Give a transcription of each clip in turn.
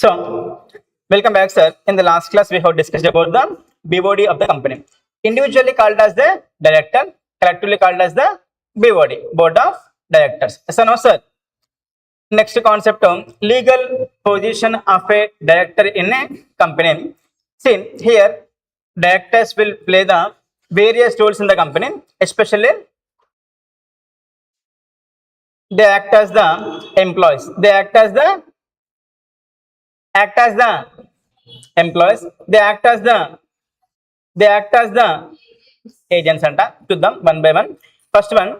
So, welcome back, sir. In the last class, we have discussed about the BOD of the company. Individually called as the director, collectively called as the BOD, Board of Directors. So, now, sir, next concept legal position of a director in a company. See, here, directors will play the various roles in the company, especially they act as the employees. They act as the employees. They act as the agents anta chuddam one by one. First one,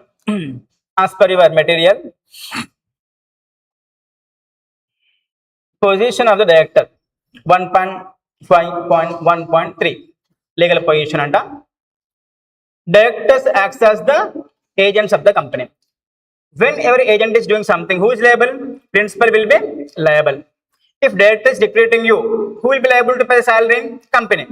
as per your material, position of the director 1.5.1.3 legal position anta. Directors acts as the agents of the company. When every agent is doing something, who is liable? Principal will be liable. If director is dictating you, who will be liable to pay the salary? Company.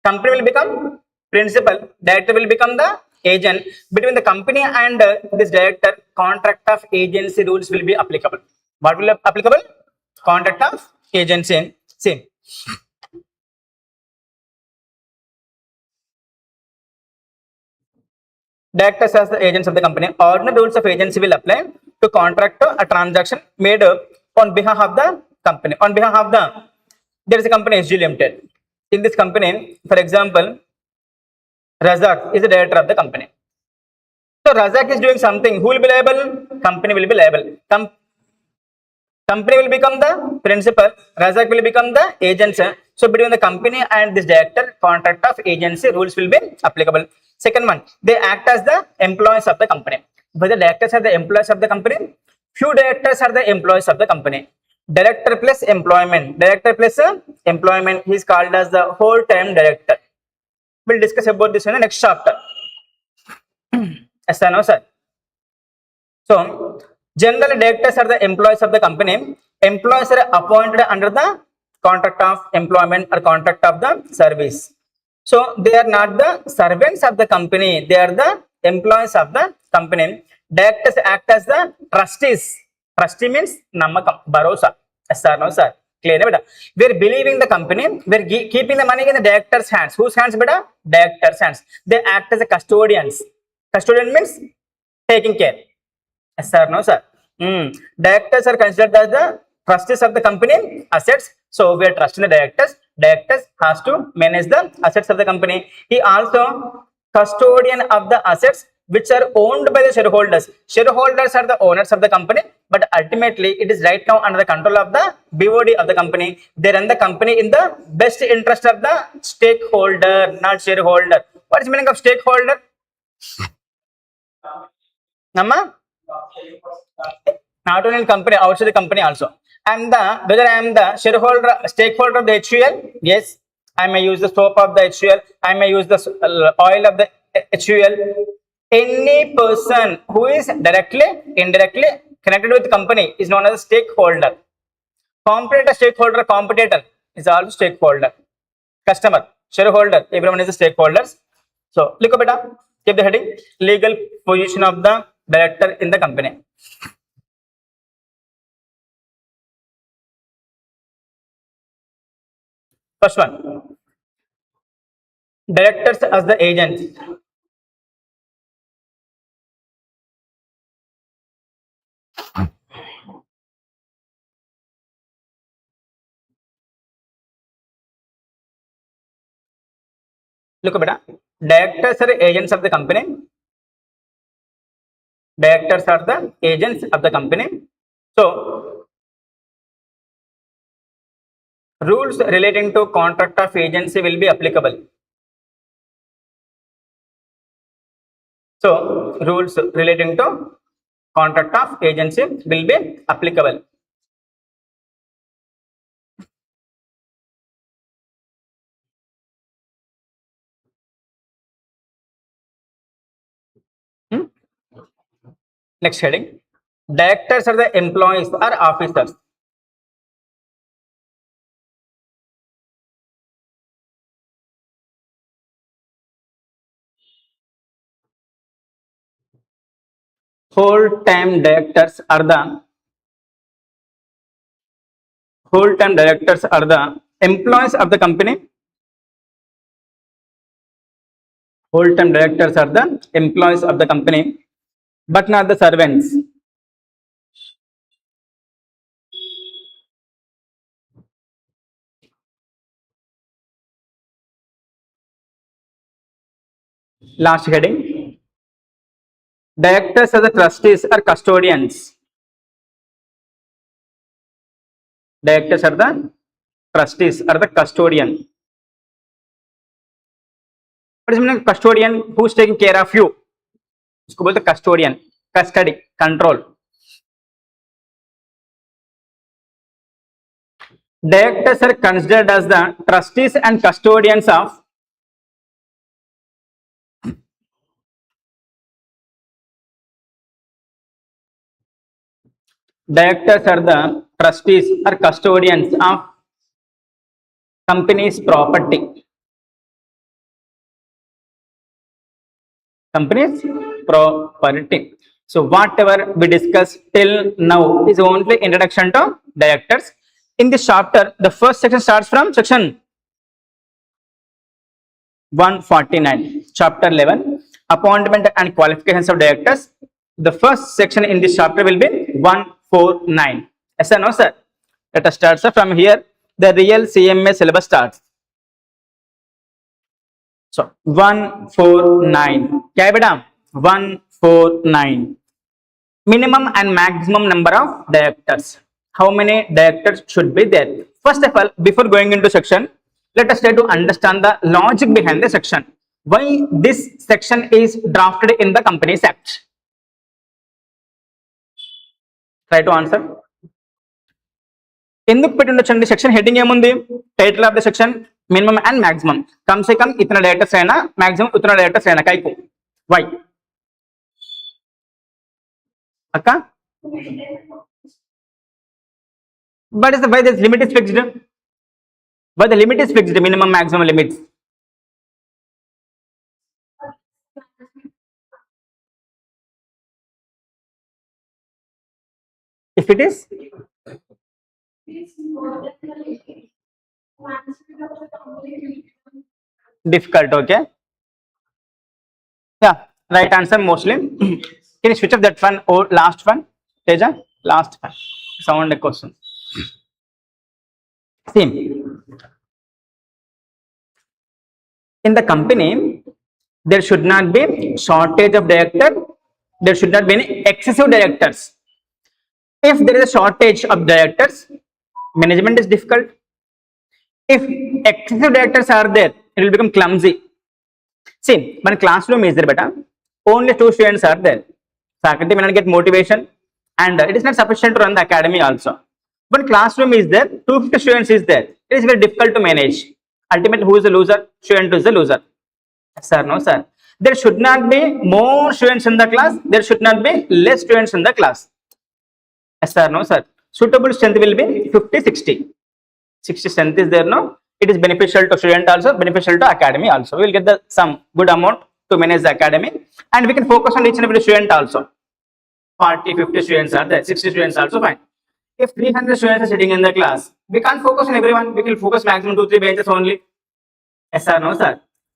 Company will become principal, director will become the agent. Between the company and this director, contract of agency rules will be applicable. What will be applicable? Contract of agency. See, directors as the agents of the company. Ordinary rules of agency will apply to contract a transaction made on behalf of the company. On behalf of the, there is a company SG Limited. In this company, for example, Razak is the director of the company. So Razak is doing something. Who will be liable? Company will be liable. Company will become the principal. Razak will become the agent. So between the company and this director, contract of agency rules will be applicable. Second one, they act as the employees of the company. Whether directors are the employees of the company, few directors are the employees of the company. Director plus employment. Director plus employment is called as the whole time director. We'll discuss about this in the next chapter. Yes, sir, no, sir. So, generally directors are the employees of the company. Employees are appointed under the contract of employment or contract of the service. So, they are not the servants of the company. They are the employees of the company. Directors act as the trustees. Trustee means namakam, barosa. Yes, sir, no, sir. Clear, beta. We are believing the company. We are keeping the money in the director's hands. Whose hands, beta? Director's hands. They act as a custodians. Custodian means taking care. Yes, sir, no, sir. Directors are considered as the trustees of the company assets. So we are trusting the directors. Directors has to manage the assets of the company. He also custodian of the assets which are owned by the shareholders. Shareholders are the owners of the company, but ultimately it is right now under the control of the BOD of the company. They run the company in the best interest of the stakeholder, not shareholder. What is the meaning of stakeholder? Nama? Not only in company, outside the company also. Whether I am the shareholder, stakeholder of the HUL, yes, I may use the soap of the HUL, I may use the oil of the HUL. Any person who is directly, indirectly connected with the company is known as a stakeholder. Competitor, stakeholder, competitor is also stakeholder. Customer, shareholder, everyone is the stakeholders. So, look at it. Keep the heading, legal position of the director in the company. First one, directors as the agents. Look at it. Directors are agents of the company. Directors are the agents of the company. So, rules relating to contract of agency will be applicable. So, rules relating to contract of agency will be applicable. Next heading, directors are the employees or officers. Whole time directors are the Whole-time directors are the employees of the company. Whole-time directors are the employees of the company, but not the servants. Last heading. Directors are the trustees or custodians. Directors are the trustees or the custodian. What is meaning custodian? Who's taking care of you? इसको बोलते custodian. Custody, control. Directors are considered as the trustees and custodians of directors are the trustees or custodians of company's property. Company's property. So whatever we discussed till now is only introduction to directors. In this chapter, the first section starts from section 149, chapter 11, appointment and qualifications of directors. The first section in this chapter will be 149. Yes or no, sir? Let us start, sir. From here, the real CMA syllabus starts. So 149. क्या है बेटा? 149. Minimum and maximum number of directors. How many directors should be there? First of all, before going into section, let us try to understand the logic behind the section. Why this section is drafted in the Companies Act? Try to answer. ఎందుకు పెట్టి ఉండొచ్చండి section heading ఏముంది? Title of the section minimum and maximum. కమ్ సే కమ్ ఇతన directors అయినా maximum ఇతన డైరెక్టర్స్ అయినా కైకు. వై అక్క? But is the why this limit is fixed? Why the limit is fixed? Minimum maximum limits. If it is difficult, okay? Yeah, right answer mostly. Can you switch off that one or last one? Teja, last one. Sound a question. Same. In the company, there should not be shortage of director. There should not be any excessive directors. If there is a shortage of directors, management is difficult. If excessive directors are there, it will become clumsy. See, when classroom is there, beta, only 2 students are there. Faculty may not get motivation, and it is not sufficient to run the academy also. When classroom is there, 250 students is there. It is very difficult to manage. Ultimately, who is the loser? Student is the loser. Sir, no, sir. There should not be more students in the class. There should not be less students in the class. Yes, sir, no, sir. Suitable strength will be 50-60. 60 strength is there, no? It is beneficial to student also, beneficial to academy also. We will get the some good amount to manage the academy, and we can focus on each and every student also. 40-50 students are there, 60 students also fine. If 300 students are sitting in the class, we can't focus on everyone. We can focus maximum 2-3 benches only. Yes, sir, no, sir.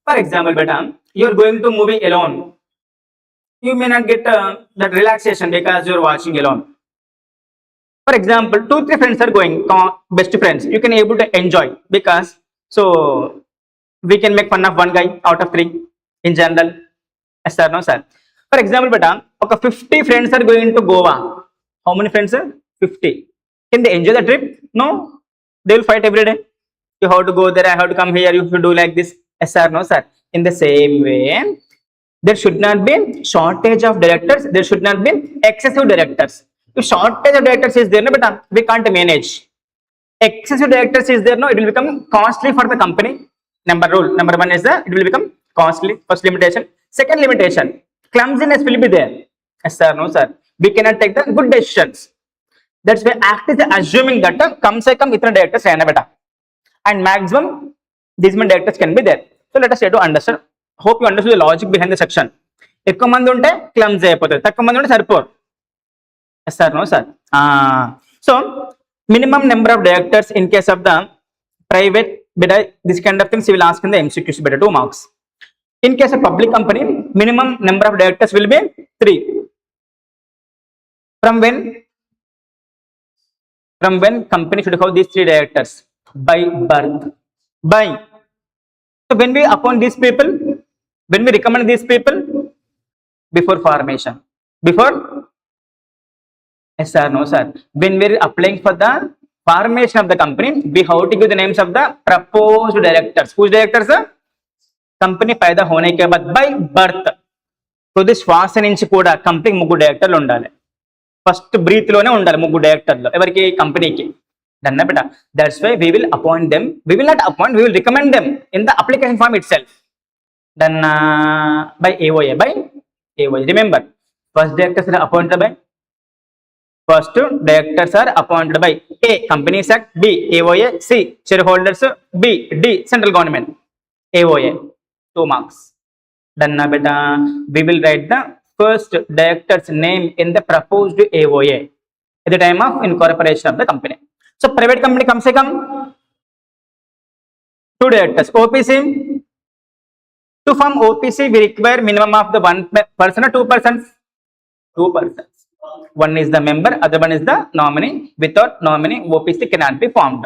For example, beta, you are going to movie alone. You may not get that relaxation because you are watching alone. For example, 2-3 friends are going, best friends. You can able to enjoy because so we can make fun of one guy out of 3 in general. Yes, sir, no, sir. For example, beta, okay, 50 friends are going to Goa. How many friends are? 50. Can they enjoy the trip? No. They will fight every day. You have to go there, I have to come here, you should do like this. Yes, sir, no, sir. In the same way, there should not be shortage of directors. There should not be excessive directors. If shortage of directors is there, no, but we can't manage. Excessive directors is there, no, it will become costly for the company. Number 1 is that it will become costly. First limitation. Second limitation, clumsiness will be there. Yes, sir, no, sir. We cannot take the good decisions. That's why act is assuming that come say come itna directors ayana beta, and maximum these many directors can be there. So let us try to understand. Hope you understood the logic behind the section. ఎక్కువ మంది ఉంటే clumsy అయిపోతుంది, తక్కువ మంది ఉంటే సరిపోరు. Yes, sir, no, sir. So minimum number of directors in case of the private bidder, this kind of things you will ask in the MCQs better 2 marks. In case of public company, minimum number of directors will be 3. From when? From when company should have these 3 directors? By birth. By. So when we appoint these people, when we recommend these people, before formation. Before? Yes sir, no sir. When we are applying for the formation of the company, we have to give the names of the proposed directors. Whose directors? Company पैदा होने के बाद by birth. తుది శ్వాస నుంచి కూడా company 3 డైరెక్టర్లు ఉండాలి. ఫస్ట్ బ్రీత్ లోనే ఉండాలి 3 డైరెక్టర్లు ఎవరికి? కంపెనీకి. డన్నా బేటా, that's why we will appoint them. We will not appoint, we will recommend them in the application form itself. Then by AOA, by AOA. Remember, first directors are appointed by A. Companies Act, B. AOA, C. Shareholders, B. D. Central Government. AOA. 2 marks. Then beta, we will write the first director's name in the proposed AOA at the time of incorporation of the company. So private company comes से कम 2 directors. OPC, to form OPC we require minimum of the 1 person or 2 persons? 2 persons. One is the member, other one is the nominee. Without nominee, OPC cannot be formed.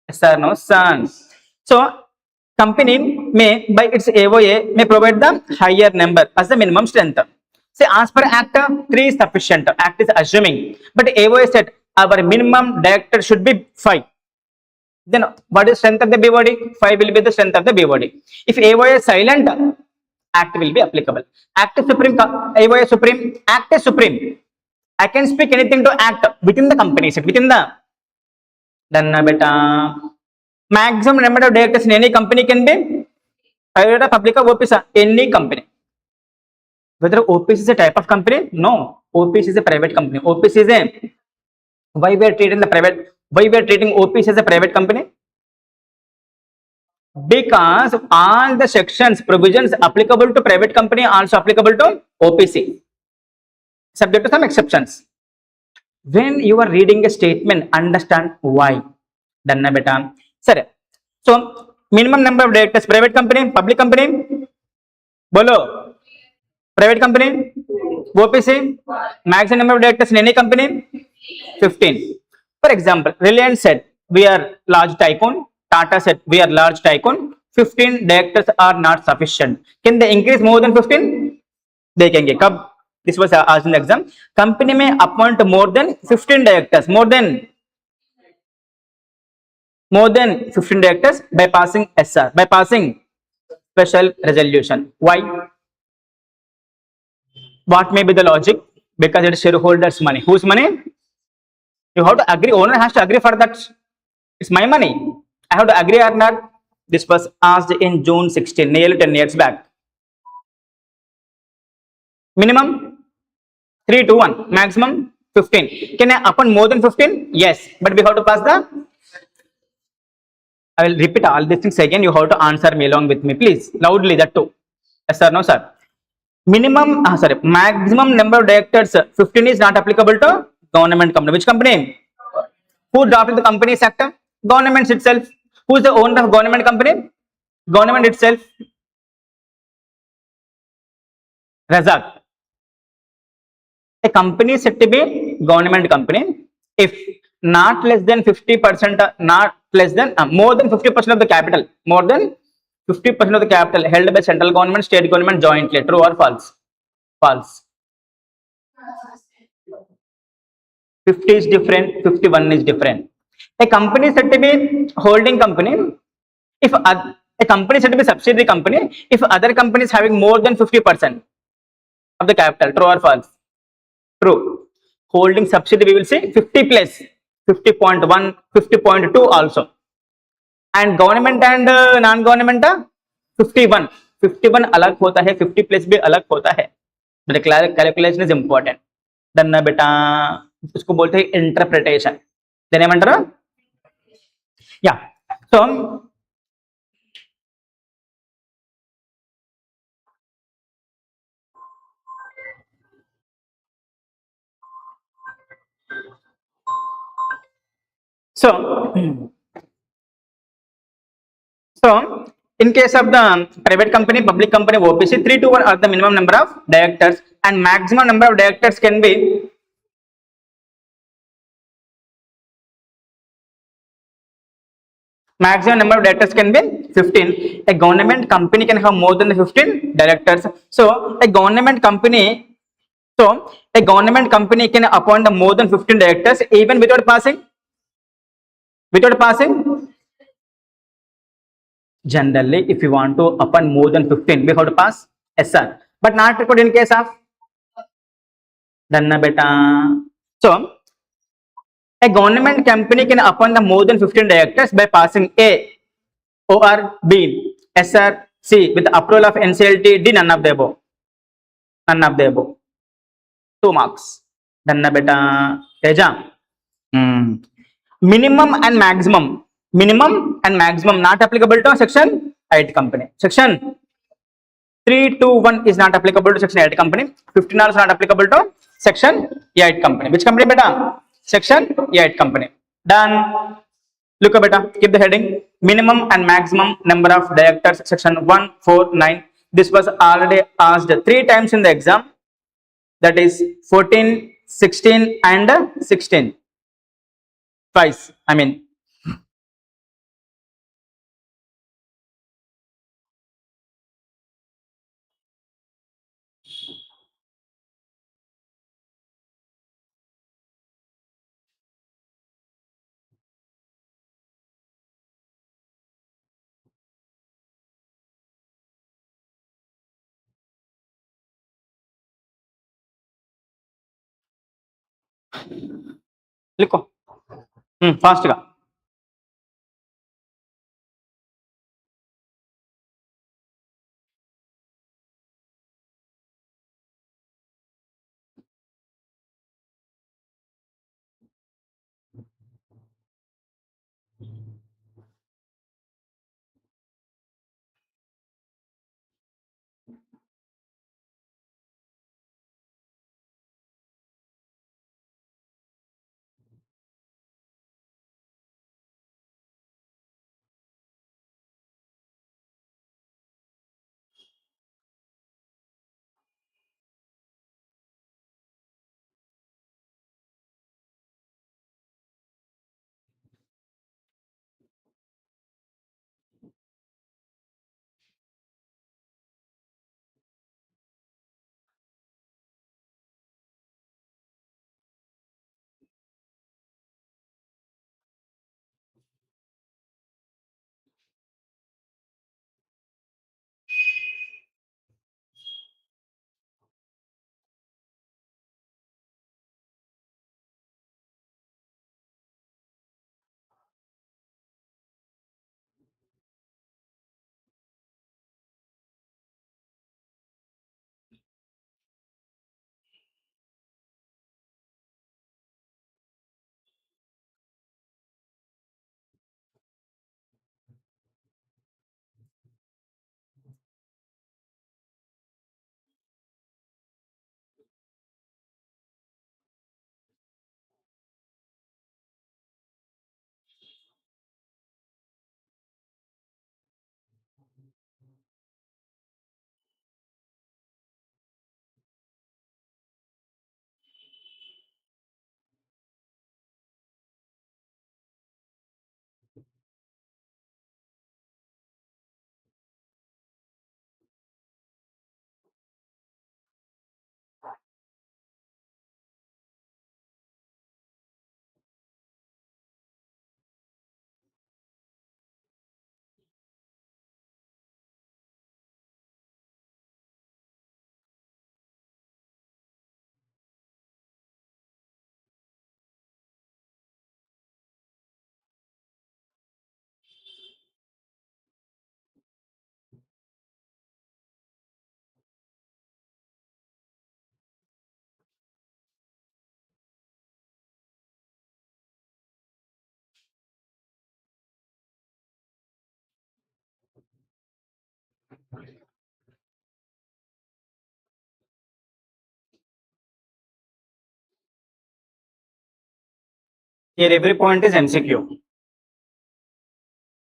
Yes or no, sons? So company may by its AOA may provide the higher number as the minimum strength. Say as per Act 3 is sufficient. Act is assuming, but AOA said our minimum director should be 5. Then what is strength of the BOD? 5 will be the strength of the BOD. If AOA is silent, Act will be applicable. Act is supreme. AOA is supreme. Act is supreme. I can speak anything to Act within the company set, within the. Then beta, maximum number of directors in any company can be private, public, or OPC. Any company. Whether OPC is a type of company? No. OPC is a private company. OPC is a. Why we are treating the private? Why we are treating OPC as a private company? Because all the sections, provisions applicable to private company also applicable to OPC, subject to some exceptions. When you are reading a statement, understand why. Done beta. Sir, so minimum number of directors, private company, public company, bolo, private company, OPC, maximum number of directors in any company, 15. For example, Reliance said we are large tycoon, Tata said we are large tycoon, 15 directors are not sufficient. Can they increase more than 15? They can get. This was asked in the exam. Company may appoint more than 15 directors, more than 15 directors by passing SR, by passing special resolution. Why? What may be the logic? Because it is shareholders' money. Whose money? You have to agree. Owner has to agree for that. It's my money. I have to agree or not. This was asked in June 16, nearly 10 years back. Minimum 3 to 1. Maximum 15. Can I appoint more than 15? Yes. But we have to pass the. I will repeat all these things again. You have to answer me along with me, please. Loudly, that too. Yes sir, no sir. Minimum, maximum number of directors, 15 is not applicable to government company. Which company? Who drafted the company sector? Government itself. Who is the owner of government company? Government itself. Razak. A company is said to be government company if not less than 50%, not less than more than 50% of the capital, more than 50% of the capital held by central government, state government jointly. True or false? False. 50 is different, 51 is different. A company is said to be holding company if a company is said to be subsidiary company if other companies having more than 50% of the capital. True or false? True. Holding subsidiary we will say 50 plus 50.1, 50.2 also. And government and non-government 51. 51 अलग होता है, 50 plus भी अलग होता है. But calculation is important. Then बेटा उसको बोलते हैं interpretation. Then ఏమంటారు? Yeah. So So, so in case of the private company, public company, OPC, 3 to 1 are the minimum number of directors, and maximum number of directors can be maximum number of directors can be 15. A government company can have more than the 15 directors. So a government company, so a government company can appoint the more than 15 directors even without passing. Generally, if you want to appoint more than 15, we have to pass SR, but not required in case of Dhanna beta. So a government company can appoint the more than 15 directors by passing A or B, S or C with the approval of NCLT, D, none of the above. None of the above. 2 marks. Dhanna beta. Teja. Hmm. Minimum and maximum. Minimum and maximum not applicable to section 8 company. Section 321 is not applicable to section 8 company. 15 also not applicable to section 8 company. Which company beta? Section 8 company. Done. Look beta, keep the heading. Minimum and maximum number of directors, section 149. This was already asked 3 times in the exam. That is 14, 16 and 16. Twice, I mean. Look. Fast ga. Here every point is MCQ.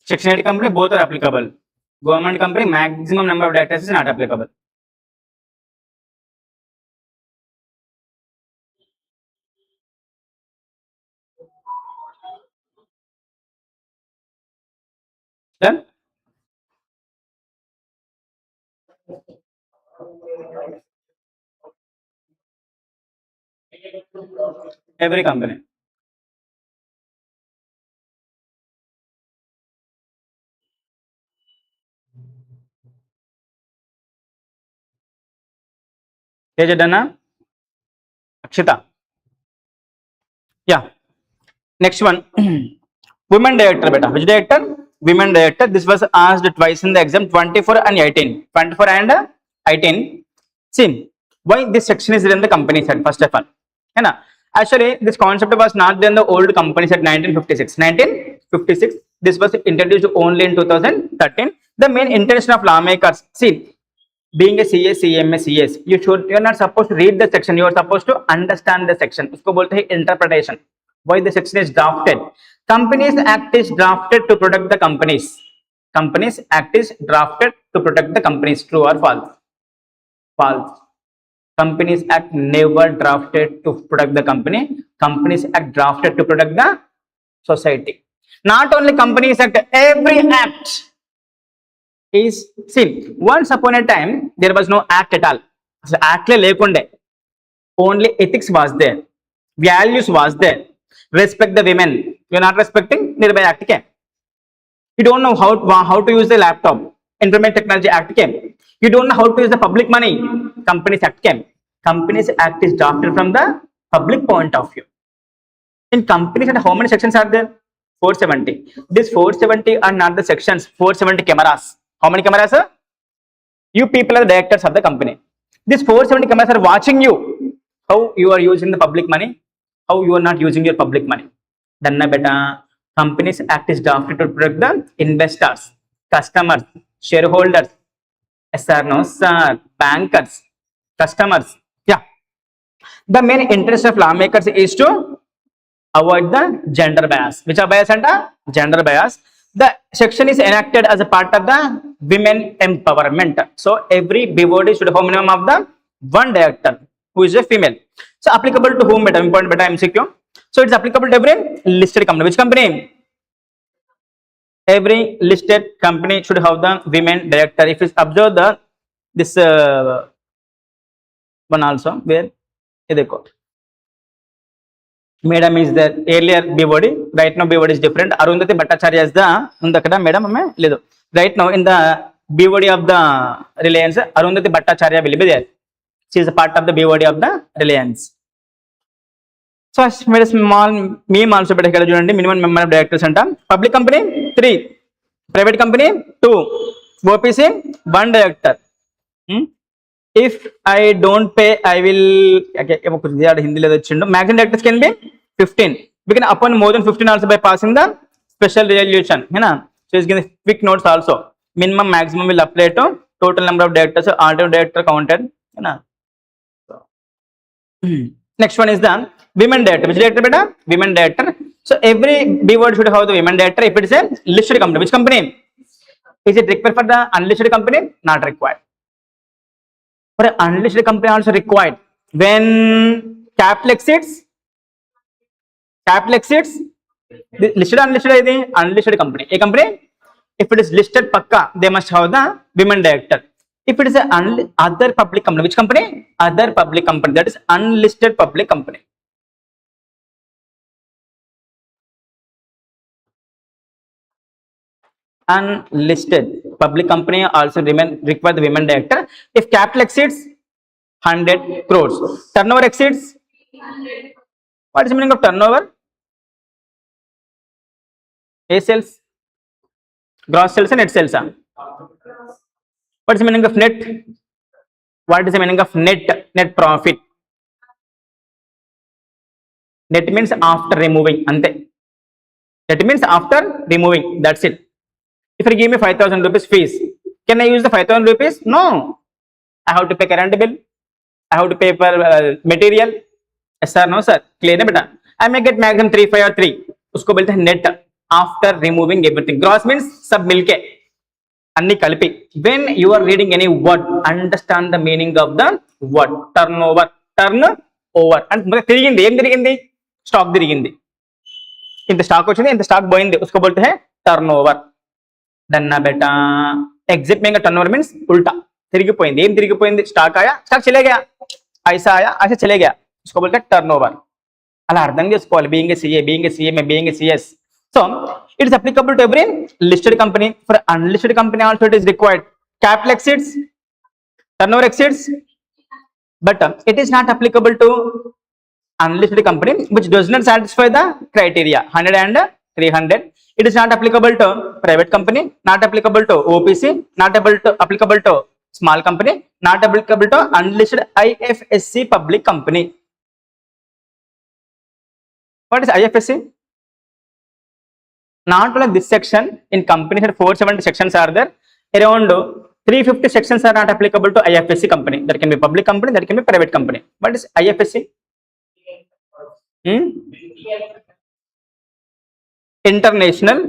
Section 8 company both are applicable. Government company maximum number of directors is not applicable. Done? Every company. Dana? Akshita. Yeah. Next one. Women director, beta. Which director? Women director. This was asked twice in the exam 24 and 18. 24 and 18. See, why this section is in the company side, first of all. Actually, this concept was not in the old company set 1956. 1956. This was introduced only in 2013. The main intention of lawmakers, see, being a CS, CMA, CS, you're not supposed to read the section. You are supposed to understand the section. उसको बोलते हैं interpretation. Why the section is drafted? Companies Act is drafted to protect the companies. Companies Act is drafted to protect the companies. True or false? False. Companies Act never drafted to protect the company. Companies Act drafted to protect the society. Not only Companies Act, every act is seen. Once upon a time, there was no act at all. So act lekunde. Only ethics was there. Values was there. Respect the women. You're not respecting, nearby act came. You don't know how to use the laptop. Information Technology Act came. You don't know how to use the public money. Companies Act came. Companies Act is drafted from the public point of view. In Companies Act, how many sections are there? 470. These 470 are not the sections. 470 cameras. How many cameras, sir? You people are the directors of the company. These 470 cameras are watching you. How you are using the public money. How you are not using your public money. Danna beta. Companies Act is drafted to protect the investors, customers, shareholders, sir, no sir, bankers, customers. Yeah. The main interest of lawmakers is to avoid the gender bias. Which are bias and gender bias. The section is enacted as a part of the women empowerment. So every body should have minimum of the one director who is a female. So applicable to whom? Beta, important beta MCQ. So it's applicable to every listed company. Which company? Every listed company should have the women director. If you observe the this one also, where Madam is there. Earlier BOD, right now BOD is different. Arundhati Bhattacharya is the Madam Ledo. Right now in the BOD of the Reliance, Arundhati Bhattacharya will be there. She is a part of the BOD of the Reliance. So I made a small meme also, but minimum number of directors and public company 3, private company 2, OPC 1 director. If I don't pay, I will. Okay, maximum directors can be 15. We can appoint more than 15 also by passing the special resolution. So it's giving quick notes also. Minimum, maximum will apply to total number of directors. Alternate director counted. Next one is the women director. Which director, beta? Women director. So every B word should have the women director. If it is a listed company, which company? Is it required for the unlisted company? Not required. For an unlisted company also required. When capital exceeds, listed unlisted is the unlisted company. A company, if it is listed pakka, they must have the women director. If it is an other public company, which company? Other public company, that is unlisted public company. Unlisted public company also require the women director. If capital exceeds 100 crores, turnover exceeds. What is the meaning of turnover? A sales, gross sales and net sales. What is the meaning of net? What is the meaning of net profit? Net means after removing. Ante. That means after removing. That's it. If you give me 5,000 rupees fees, can I use the 5,000 rupees? No. I have to pay current bill. I have to pay for material. Yes sir, no sir. Clear na beta? I may get maximum 3, 5 or 3. उसको बोलते हैं net after removing everything. Gross means सब मिलके अन्नी कलिपि. When you are reading any word, understand the meaning of the word. Turnover, turn over. And मतलब తిరిగింది ఏం తిరిగింది? స్టాక్ తిరిగింది. ఇంత స్టాక్ వచ్చింది, ఇంత స్టాక్ పోయింది, उसको बोलते हैं turnover. डन ना बेटा. एग्जिट में टर्नओवर मीन्स उल्टा తిరిగిపోయింది. ఏం తిరిగిపోయింది? స్టాక్ ఆయా, స్టాక్ చలే गया. ऐसा आया, ऐसा चले गया, उसको बोलते हैं टर्नओवर. అలా అర్థం చేసుకోవాలి. Being a CA, being a CMA, being a CS. So it is applicable to every listed company. For unlisted company also it is required. Capital exceeds, turnover exceeds, but it is not applicable to unlisted company which does not satisfy the criteria 100 and 300. It is not applicable to private company, not applicable to OPC, not applicable to small company, not applicable to unlisted IFSC public company. What is IFSC? Not only this section, in companies 470 sections are there, around 350 sections are not applicable to IFSC company. There can be public company, there can be private company. What is IFSC? International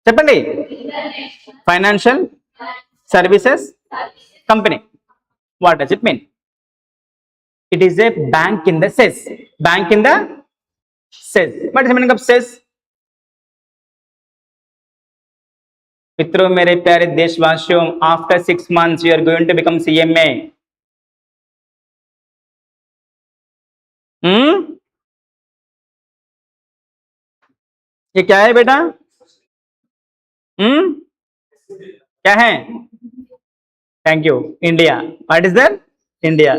చెప్పండి. Financial services company. What does it mean? It is a bank in the cess. Bank in the cess. What is the meaning of cess? मित्रों, मेरे प्यारे देशवासियों, after 6 months you are going to become CMA. ये क्या है बेटा? क्या है? Thank you. India. What is that? India.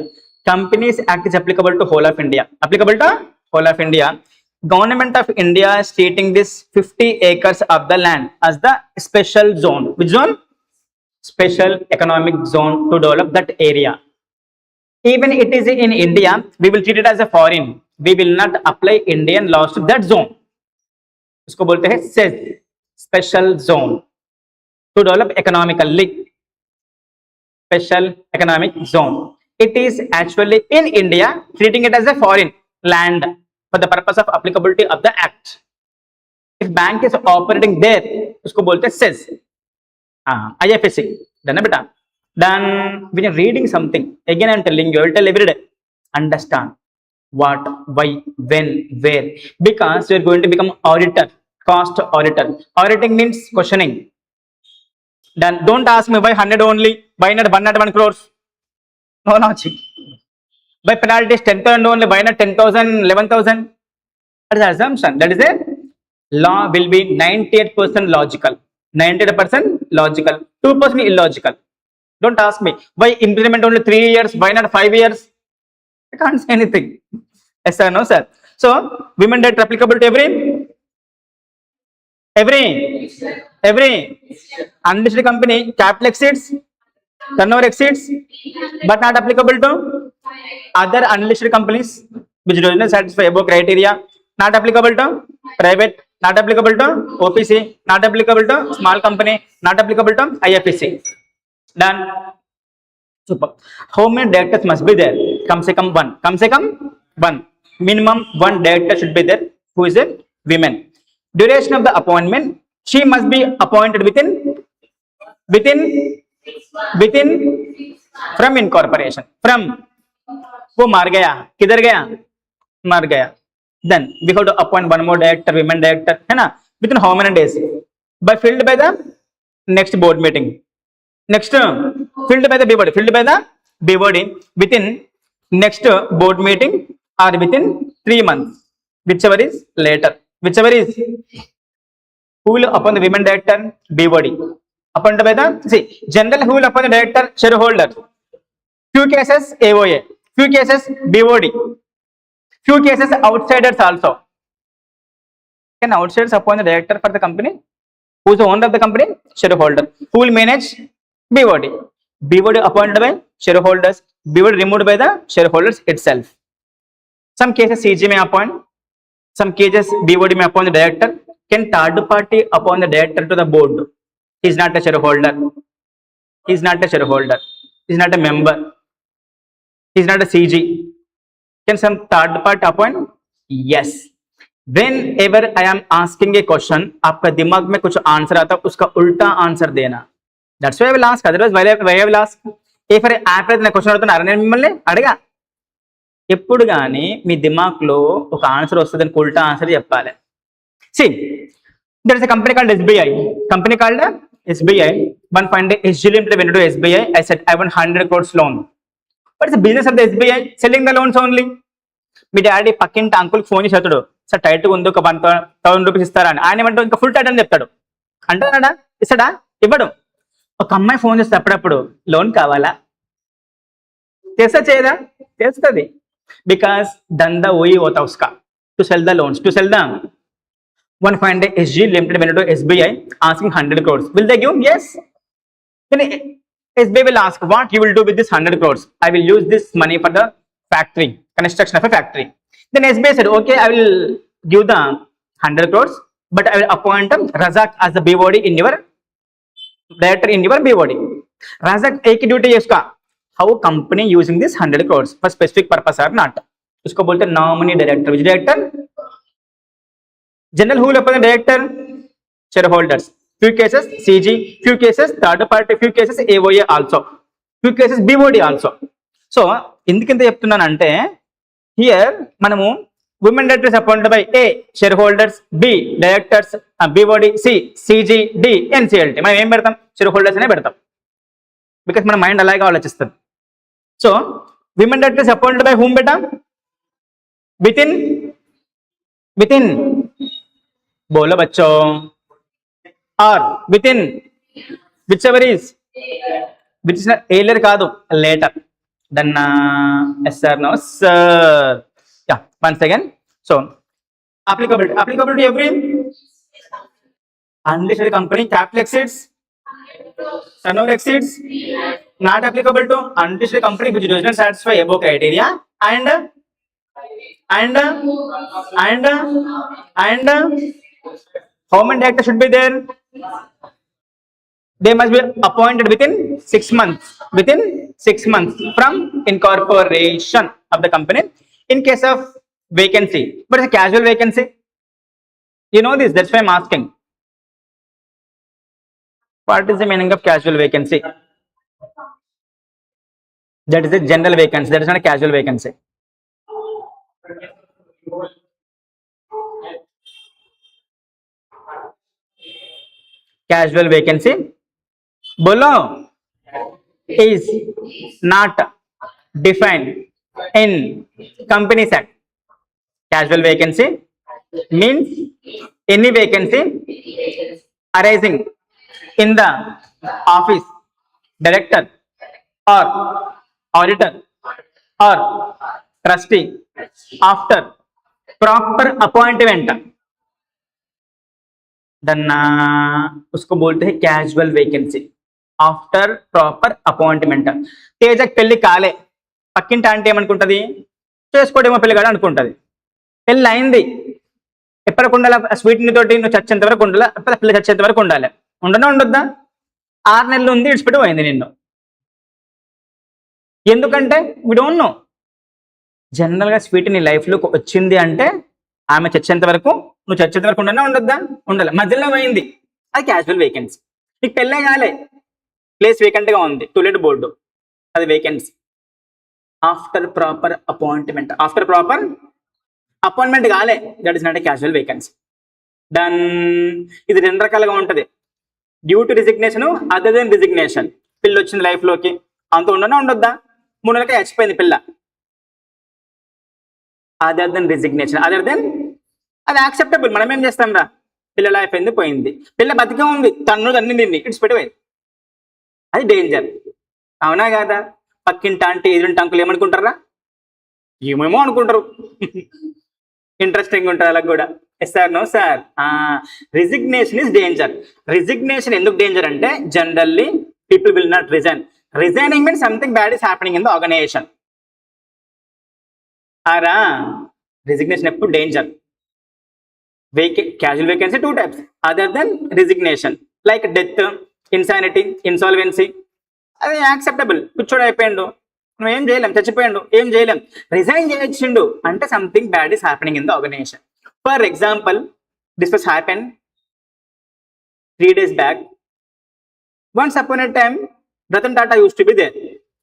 Companies Act is applicable to whole of India. Applicable to whole of India. Government of India is treating this 50 acres of the land as the special zone. Which zone? Special economic zone to develop that area. Even it is in India, we will treat it as a foreign. We will not apply Indian laws to that zone. उसको बोलते हैं SEZ, special zone to develop economically. Special economic zone. It is actually in India treating it as a foreign land for the purpose of applicability of the act. If bank is operating there, उसको बोलते हैं says. IFSC. Done ना बेटा? Then when you're reading something, again I'm telling you, I will tell every day, understand what, why, when, where, because you are going to become auditor, cost auditor. Auditing means questioning. Then don't ask me why 100 only, why not 101 crores? No logic. Why penalty is 10,000 only, why not 10,000, 11,000? That is assumption. That is a law will be 98% logical, 98% logical, 2% illogical. Don't ask me why implement only 3 years, why not 5 years? I can't say anything. Yes sir, no sir. So women debt applicable to every unlisted company, capital exceeds, turnover exceeds, but not applicable to other unlisted companies which do not satisfy above criteria. Not applicable to private, not applicable to OPC, not applicable to small company, not applicable to IFSC. Done. Super. How many directors must be there? Come se come one. Come se come one. Minimum one director should be there who is a woman. Duration of the appointment, she must be appointed within from incorporation. From वो मार गया, किधर गया? मर गया. Then we have to appoint one more director, women director, है ना? Within how many days? By filled by the next board meeting. Next filled by the B body within next board meeting or within 3 months, whichever is later. Whichever is who will appoint the women director? B body. Appointed by the general who will appoint the director? Shareholder. Few cases AOA, few cases BOD, few cases outsiders also. Can outsiders appoint the director for the company? Who is the owner of the company? Shareholder. Who will manage? BOD. BOD appointed by shareholders. BOD removed by the shareholders itself. Some cases CG may appoint. Some cases BOD may appoint the director. Can third party appoint the director to the board? He is not a shareholder. He is not a shareholder. He is not a member. He is not a CG. Can some third party appoint? Yes, when ever I am asking A question, आपका दिमाग में कुछ answer आता है, उसका उल्टा answer देना. That's why I will ask, otherwise why I will ask. A for app అయితే క్వశ్చన్ అడుగుతున్నారు, నేను మిమ్మల్ని అడగా. ఎప్పుడు కానీ మీ దిమాగ్లో ఒక ఆన్సర్ వస్తుంది, దానికి ఉల్టా ఆన్సర్ చెప్పాలి. See there is a company called SBI. Company called SBI. One find SG limited went to SBI. I said I want 100 crores loan. But it's business of the SBI selling the loans only. మీ daddy పక్కింటి అంకుల్కి phone చేసి చెప్తాడు, sir టైట్గా ఉంది, ఒక 1,000 rupees ఇస్తారా అని. ఆయన ఏమంటాడు, ఇంకా ఫుల్ టైట్ అని చెప్తాడు. అంటాడా? ఇస్తాడా? ఇవ్వడు. ఒక అమ్మాయి ఫోన్ చేస్తే అప్పుడప్పుడు లోన్ కావాలా, చేస్తా చేయదా? చేస్తుంది. బికాస్ దందా ఓయి హోతా ఉస్కా to sell the loans, to sell the. One find SG limited when to SBI asking 100 crores. Will they give? Yes. Then SBI will ask, what you will do with this 100 crores? I will use this money for the factory, construction of a factory. Then SBI said, okay, I will give the 100 crores, but I will appoint Razak as the BOD in your director in your BOD. Razak एक duty है उसका, how company using this 100 crores for specific purpose or not. उसको बोलते हैं nominee director. Which director? General who will appoint the director? Shareholders. Few cases CG, few cases third party, few cases AOA also, few cases BOD also. So ఎందుకంత చెప్తున్నానంటే, here మనము women directors appointed by A shareholders, B directors, BOD, C CG, D NCLT. మనం ఏం పెడతాం? Share అనే పెడతాం, because మన mind అలాగే ఆలోచిస్తుంది. So women directors appointed by whom beta? within बोलो बच्चों, or within whichever is, which is not earlier కాదు, later. Then yes sir, no sir. Yeah, once again. So applicable to every unlisted company. Capital exceeds, turnover exceeds, not applicable to unlisted company which does not satisfy above criteria, and how many directors should be there? They must be appointed within 6 months. Within 6 months from incorporation of the company. In case of vacancy, but it's a casual vacancy. You know this, that's why I'm asking. What is the meaning of casual vacancy? That is a general vacancy. That is not a casual vacancy. Casual vacancy, bolo, is not defined in Companies Act. Casual vacancy means any vacancy arising in the office, director or auditor or trustee after proper appointment. then उसको बोलते हैं casual vacancy after proper appointment. తేజకి పెళ్లి కాలే, పక్కింటి aunty ఏమనుకుంటుంది, చేసుకోడేమో పెళ్లిగాడు అనుకుంటుంది. పెళ్ళి అయింది, ఎప్పటికి ఉండాలి? స్వీట్ తోటి నువ్వు చచ్చేంత వరకు ఉండాలి, పిల్ల చచ్చేంత వరకు ఉండాలి. ఉండనా ఉండొద్దా? 6 నెలలు ఉంది, ఇడిచిపెట్టి పోయింది నిన్ను. ఎందుకంటే వీ డోంట్ నో. జనరల్గా స్వీట్ నీ లైఫ్లోకి వచ్చింది అంటే ఆమె చచ్చేంత వరకు, నువ్వు చచ్చేంత వరకు ఉండనా ఉండొద్దా? ఉండాలి. మధ్యలో పోయింది, అది క్యాజువల్ వేకెన్సీ. నీకు పెళ్ళే కాలే, ప్లేస్ వేకెంట్గా ఉంది, టూలెట్ బోర్డు, అది vacancy. After proper appointment, after proper appointment కాలే, that is not a casual vacancy. Then ఇది 2 రకాలుగా ఉంటుంది, due to resignation, other than resignation. పిల్ల వచ్చింది లైఫ్లోకి, అంత ఉండనా ఉండొద్దా? 3 నెలలకే చచ్చిపోయింది పిల్ల, other than resignation. Other than అది యాక్సెప్టబుల్. మనం ఏం చేస్తాం రా, పిల్ల లైఫ్ ఎందుకు పోయింది, పిల్ల బతికే ఉంది, తన్ను తన్ని నిన్ను ఇట్స్ పెట్టిపోయింది, అది డేంజర్. అవునా కాదా? పక్కింటి ఆంటీ ఎదురింటి అంకులు ఏమనుకుంటారా? ఏమేమో అనుకుంటారు. ఇంట్రెస్టింగ్ ఉంటుంది అలా కూడా. Yes sir, no sir. Resignation is danger. Resignation ఎందుకు డేంజర్ అంటే, generally people will not resign. Resigning means something bad is happening in the organisation. ఆరా రిజిగ్నేషన్ ఎప్పుడు danger. Casual vacancy 2 types other than resignation, like death, insanity, insolvency, అది acceptable. కూర్చోడు అయిపోయిండు, నువ్వు ఏం చేయలేం, చచ్చిపోయాడు ఏం చేయలేం. రిజైన్ చేయొచ్చిండు అంటే something bad is happening in the organisation. For example, this was happen 3 days back. Once upon a time, Ratan Tata used to be there.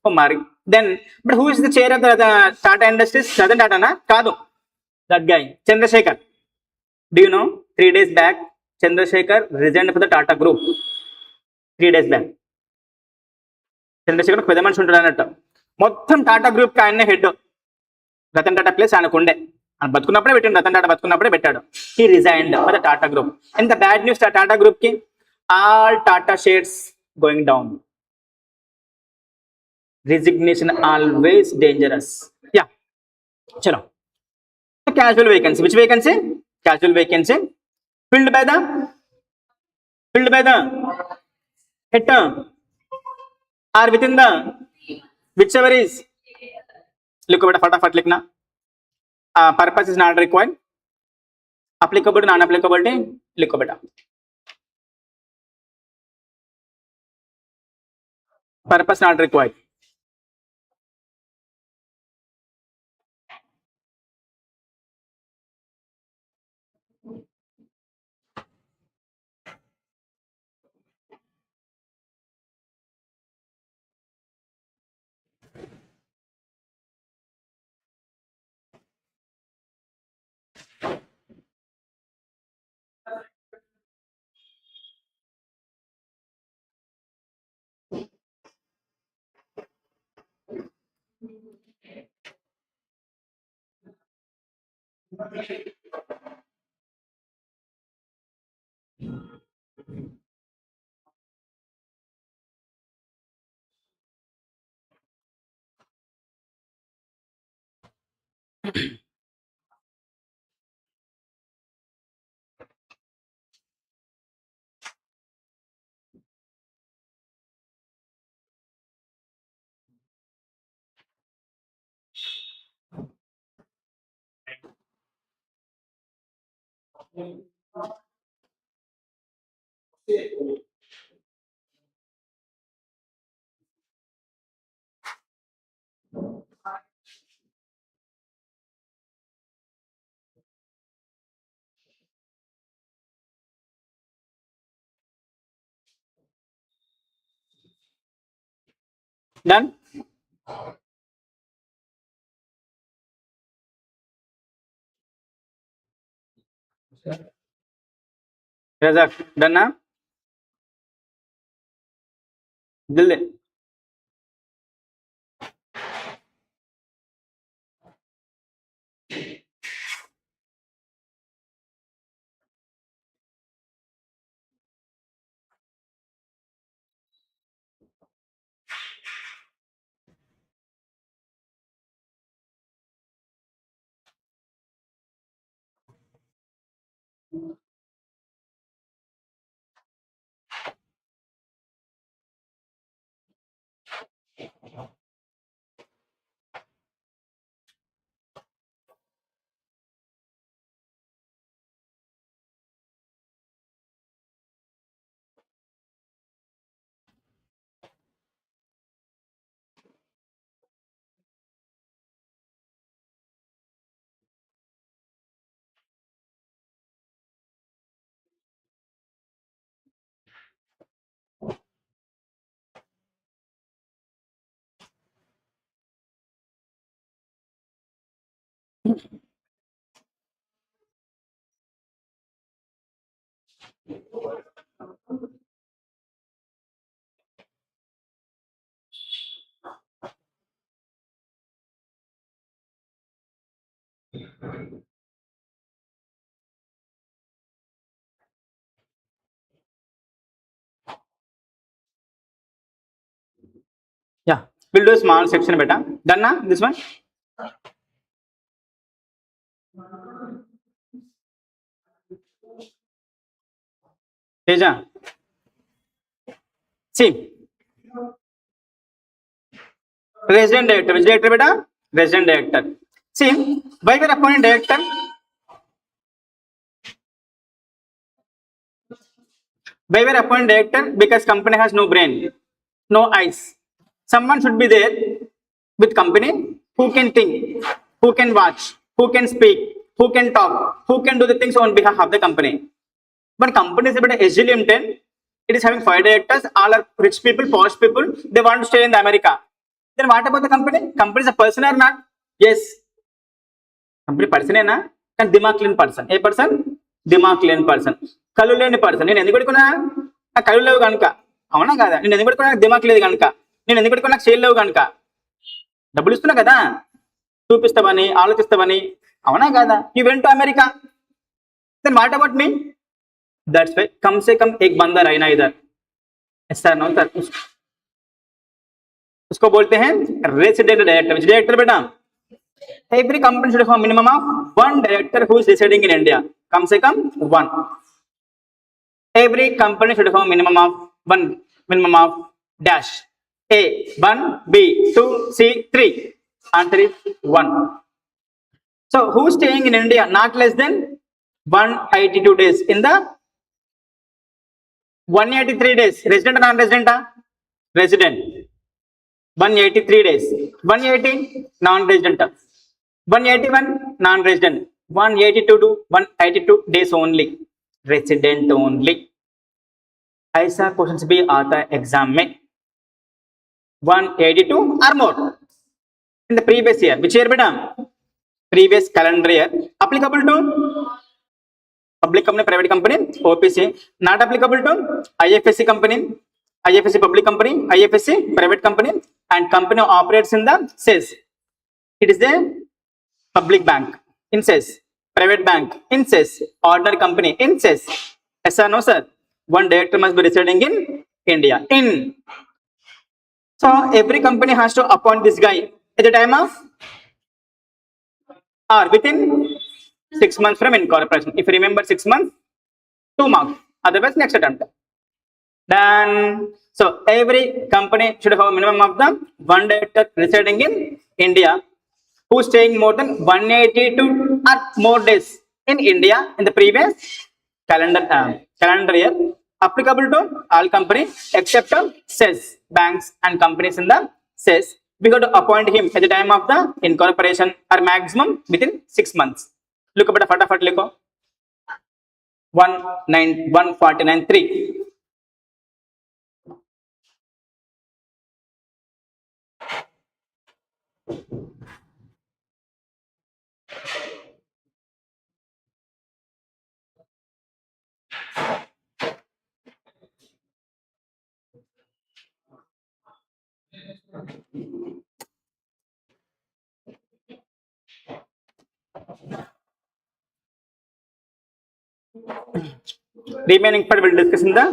Oh, Mari. Then, but who is the chair of the Tata Industries? Ratan Tata, na? Kadu. That guy, Chandrasekhar. Do you know? 3 days back, Chandrasekhar resigned for the Tata Group. 3 days back. Chandrasekhar పెద్ద మనిషి ఉంటాడు అన్నట్టు. మొత్తం Tata group కి ఆయనే head. Ratan Tata place ఆయనకు ఉండే. ఆయన బతుకున్నప్పుడే పెట్టాడు, రతన్ టాటా బతుకున్నప్పుడే పెట్టాడు. He resigned for the Tata group. ఎంత బ్యాడ్ న్యూస్ టాటా గ్రూప్ కి. All Tata shares going down. Resignation always dangerous. Yeah. Chalo. Casual vacancy. Which vacancy? Casual vacancy. Filled by the head or within the whichever is. Look over fataфат लिखना. Purpose is not required. Applicable, non-applicability. Look over. Purpose not required. Done? Razak, done now? Dilde. Yeah, we'll do a small section beta. Done now? This one? Teja. See. Resident director. Which director beta? Resident director. See, why we are appointing director? Why we are appointing director? Because company has no brain, no eyes. Someone should be there with company who can think, who can watch, who can speak, who can talk, who can do the things on behalf of the company. But companies about SG Limited, it is having 5 directors, all are rich people, posh people, they want to stay in the America. Then what about the company? Company is a person or not? Yes. Company person na, కానీ దిమాక్ లేని person. ఏ person? దిమాక్ లేని person, కళ్ళు లేని person. నేను ఎందుకు పెట్టుకున్నా? నాకు కళ్ళు లేవు కనుక. అవునా కదా? నేను ఎందుకు పెట్టుకున్నా? నాకు దిమాక్ లేదు కనుక. నేను ఎందుకు పెట్టుకున్నా? నాకు చేలు లేవు కనుక. డబ్బులు ఇస్తున్నా కదా, చూపిస్తామని, ఆలోచిస్తామని. అవునా కదా? You went to America. Then what about me? That's why कम से कम एक बंदा रहना इधर. ऐसा नो सर, उसको बोलते हैं रेसिडेंट डायरेक्टर. Which director बेटा? Every company should have a minimum of one director who is residing in India. कम से कम one. Every company should have a minimum of one, minimum of dash. A 1, B 2, C 3. Answer is 1. So who is staying in India not less than 182 days in the 183 days. Resident or non-resident? Resident. 183 days. 180 non-resident. 181 non-resident. 182 to 182 days only. Resident only. ऐसा questions भी आता है exam में. 182 or more in the previous year. Which year बेटा? Previous calendar year. Applicable to public company, private company, OPC. Not applicable to IFSC company, IFSC public company, IFSC private company, and company operates in the CES. It is a public bank in CES, private bank in CES, ordinary company in CES. Yes or no, sir? One director must be residing in India. In. So every company has to appoint this guy at the time of or within 6 months from incorporation. If you remember 6 months, 2 marks. Otherwise, next attempt. Then, so every company should have a minimum of the one director residing in India who is staying more than 182 or more days in India in the previous calendar year. Applicable to all companies except CES, banks and companies in the CES. We got to appoint him at the time of the incorporation or maximum within 6 months. Look at फटाफट लिखो. 149.3. Remaining part we'll discuss in the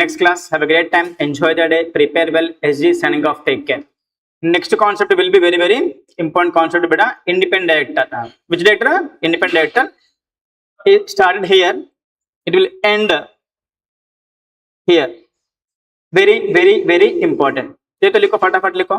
next class. Have a great time. Enjoy the day. Prepare well. SG signing off. Take care. Next concept will be very, very important concept. Beta independent director. Which director? Independent director. It started here. It will end here. Very, very, very important. देखो लिखो फटाफट लिखो.